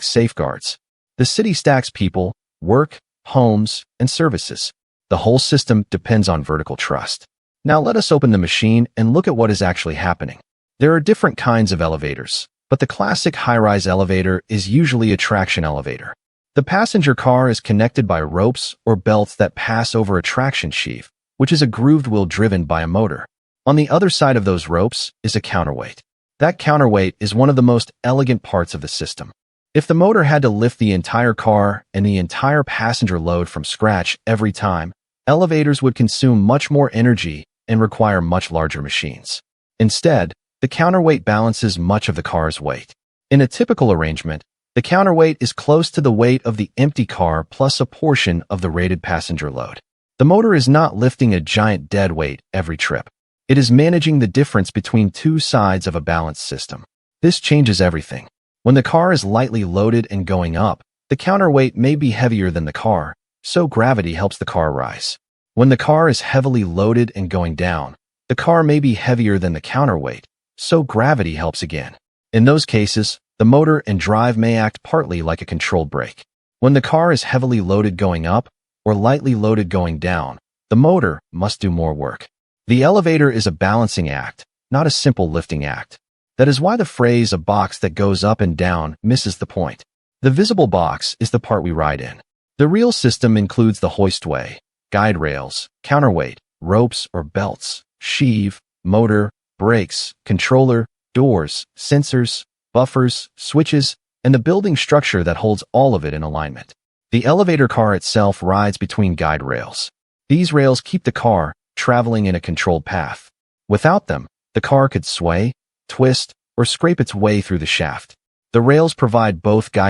safeguards. The city stacks people, work, homes, and services. The whole system depends on vertical trust. Now let us open the machine and look at what is actually happening. There are different kinds of elevators, but the classic high-rise elevator is usually a traction elevator. The passenger car is connected by ropes or belts that pass over a traction sheave, which is a grooved wheel driven by a motor. On the other side of those ropes is a counterweight. That counterweight is one of the most elegant parts of the system. If the motor had to lift the entire car and the entire passenger load from scratch every time, elevators would consume much more energy and require much larger machines. Instead, the counterweight balances much of the car's weight. In a typical arrangement, the counterweight is close to the weight of the empty car plus a portion of the rated passenger load. The motor is not lifting a giant dead weight every trip. It is managing the difference between two sides of a balanced system. This changes everything. When the car is lightly loaded and going up, the counterweight may be heavier than the car, so gravity helps the car rise. When the car is heavily loaded and going down, the car may be heavier than the counterweight, so gravity helps again. In those cases, the motor and drive may act partly like a controlled brake. When the car is heavily loaded going up or lightly loaded going down, the motor must do more work. The elevator is a balancing act, not a simple lifting act. That is why the phrase "a box that goes up and down" misses the point. The visible box is the part we ride in. The real system includes the hoistway, guide rails, counterweight, ropes or belts, sheave, motor, brakes, controller, doors, sensors, buffers, switches, and the building structure that holds all of it in alignment. The elevator car itself rides between guide rails. These rails keep the car traveling in a controlled path. Without them, the car could sway, twist, or scrape its way through the shaft. The rails provide both guidance